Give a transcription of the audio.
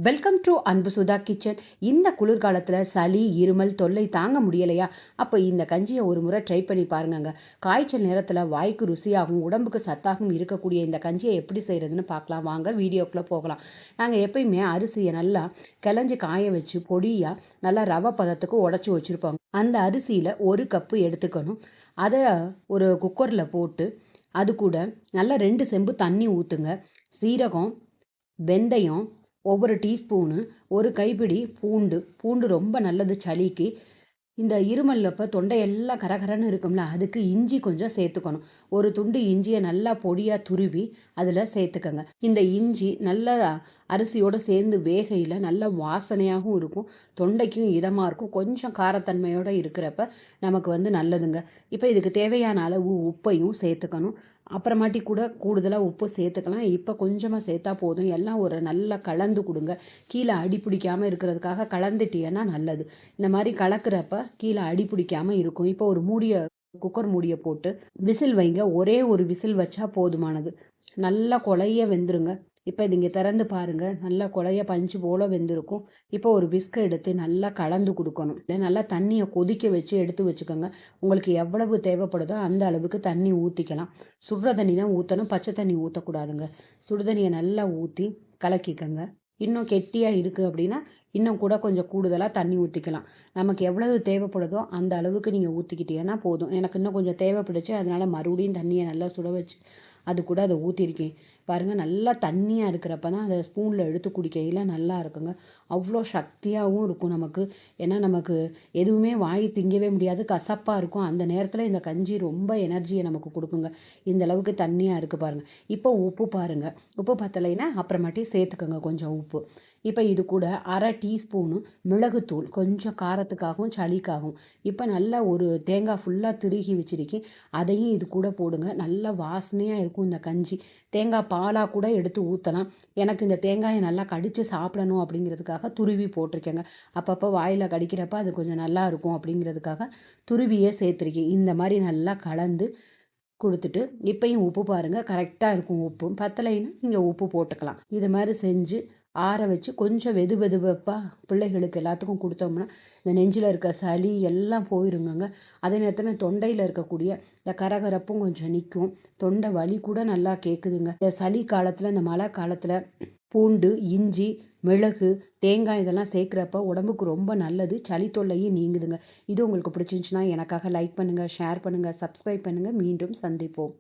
Welcome to அன்பு Sudha kitchen. இந்த குளிர்காலத்தில் சளி இருமல் தொல்லை தாங்க முடியலையா? அப்போ இந்த கஞ்சியை ஒரு முறை ட்ரை பண்ணி பாருங்கங்க. காய்ச்சல் நேரத்தில் வாய்க்கு ருசியாகவும் உடம்புக்கு சத்தாகவும் இருக்கக்கூடிய இந்த கஞ்சியை எப்படி செய்கிறதுன்னு பார்க்கலாம் வாங்க, வீடியோக்குள்ளே போகலாம். நாங்கள் எப்பயுமே அரிசியை நல்லா கிளஞ்சி காய வச்சு பொடியாக நல்லா ரவை பதத்துக்கு உடச்சி வச்சுருப்போங்க. அந்த அரிசியில் 1 கப்பு எடுத்துக்கணும். அதை ஒரு குக்கரில் போட்டு அது கூட நல்லா 2 செம்பு தண்ணி ஊற்றுங்க. சீரகம், வெந்தயம், ஒவ்வொரு டீஸ்பூனு, ஒரு கைப்பிடி பூண்டு ரொம்ப நல்லது சளிக்கு. இந்த இருமல்லப்போ தொண்டையெல்லாம் கரகரன்னு இருக்கும்ல, அதுக்கு இஞ்சி கொஞ்சம் சேர்த்துக்கணும். ஒரு துண்டு இஞ்சியை நல்லா பொடியாக துருவி அதில் சேர்த்துக்கங்க. இந்த இஞ்சி நல்லா அரிசியோடு சேர்ந்து வேகையில் நல்ல வாசனையாகவும் இருக்கும், தொண்டைக்கும் இதமாக இருக்கும், கொஞ்சம் காரத்தன்மையோடு இருக்கிறப்ப நமக்கு நல்லதுங்க. இப்போ இதுக்கு தேவையான அளவு உப்பையும் சேர்த்துக்கணும். அப்புறமாட்டி கூட கூடுதலாக உப்பு சேர்த்துக்கலாம். இப்போ கொஞ்சமாக சேர்த்தா போதும். எல்லாம் ஒரு நல்லா கலந்து கொடுங்க. கீழே அடி பிடிக்காமல் இருக்கிறதுக்காக கலந்துட்டீங்கன்னா நல்லது. இந்த மாதிரி கலக்கிறப்ப கீழே அடி பிடிக்காமல் இருக்கும். இப்போ ஒரு குக்கர் மூடியை போட்டு விசில் வைங்க. ஒரே ஒரு விசில் வச்சா போதுமானது. நல்லா கொலைய வெந்துருங்க. இப்போ இது இங்கே திறந்து பாருங்க, நல்லா கொலைய பஞ்சு போல வெந்திருக்கும். இப்போ ஒரு விஸ்கை எடுத்து நல்லா கலந்து கொடுக்கணும். இல்லை நல்லா தண்ணியை கொதிக்க வச்சு எடுத்து வச்சுக்கோங்க. உங்களுக்கு எவ்வளவு தேவைப்படுதோ அந்த அளவுக்கு தண்ணி ஊற்றிக்கலாம். சுடுற தண்ணி தான் ஊற்றணும், பச்சை தண்ணி ஊற்றக்கூடாதுங்க. சுடு தண்ணியை நல்லா ஊற்றி கலக்கிக்கங்க. இன்னும் கெட்டியாக இருக்குது அப்படின்னா இன்னும் கூட கொஞ்சம் கூடுதலாக தண்ணி ஊற்றிக்கலாம். நமக்கு எவ்வளவு தேவைப்படுதோ அந்த அளவுக்கு நீங்கள் ஊற்றிக்கிட்டீங்கன்னா போதும். எனக்கு இன்னும் கொஞ்சம் தேவைப்படுச்சு, அதனால மறுபடியும் தண்ணியை நல்லா சுட வச்சு அது கூட அதை ஊற்றிருக்கேன். பாருங்கள், நல்லா தண்ணியாக இருக்கிறப்ப தான் அதை ஸ்பூனில் எடுத்து குடிக்கையில் நல்லா இருக்குங்க. அவ்வளோ சக்தியாகவும் இருக்கும் நமக்கு. ஏன்னா நமக்கு எதுவுமே வாய் திங்கவே முடியாது, கசப்பாக இருக்கும். அந்த நேரத்தில் இந்த கஞ்சி ரொம்ப எனர்ஜியை நமக்கு கொடுக்குங்க. இந்த அளவுக்கு தண்ணியாக இருக்குது பாருங்கள். இப்போ உப்பு பாருங்கள், உப்பு பத்தலைன்னா அப்புறமாட்டி சேர்த்துக்கோங்க கொஞ்சம் உப்பு. இப்போ இது கூட 1/2 டீஸ்பூனு மிளகுத்தூள், கொஞ்சம் காரத்துக்காகவும் சளிக்காகவும். இப்போ நல்லா ஒரு தேங்காய் ஃபுல்லாக திருகி வச்சிருக்கேன், அதையும் இது கூட போடுங்க. நல்லா வாசனையாக இருக்கும் இந்த கஞ்சி. தேங்காய் பாலாக கூட எடுத்து ஊற்றலாம். எனக்கு இந்த தேங்காயை நல்லா கடித்து சாப்பிடணும் அப்படிங்கிறதுக்காக துருவி போட்டிருக்கேங்க. அப்பப்போ வாயில் கடிக்கிறப்ப அது கொஞ்சம் நல்லா இருக்கும் அப்படிங்கிறதுக்காக துருவியே சேர்த்துருக்கேன். இந்த மாதிரி நல்லா கலந்து கொடுத்துட்டு இப்பயும் உப்பு பாருங்கள், கரெக்டாக இருக்கும். உப்பு பத்தலைன்னா நீங்கள் உப்பு போட்டுக்கலாம். இது மாதிரி செஞ்சு ஆற வச்சு கொஞ்சம் வெதுவெதுப்பாக பிள்ளைகளுக்கு எல்லாத்துக்கும் கொடுத்தோம்னா இந்த நெஞ்சில் இருக்க சளி எல்லாம் போயிருங்கங்க. அதே நேரத்தில் தொண்டையில் இருக்கக்கூடிய இந்த கரகரப்பும் கொஞ்சம் நிற்கும். தொண்டை வலி கூட நல்லா கேட்குதுங்க. இந்த சளி காலத்தில், இந்த மழை காலத்தில் பூண்டு, இஞ்சி, மிளகு, தேங்காய் இதெல்லாம் சேர்க்குறப்ப உடம்புக்கு ரொம்ப நல்லது. சளி தொல்லையும் நீங்குதுங்க. இது உங்களுக்கு பிடிச்சிருந்துச்சுன்னா எனக்காக லைக் பண்ணுங்கள், ஷேர் பண்ணுங்கள், சப்ஸ்கிரைப் பண்ணுங்கள். மீண்டும் சந்திப்போம்.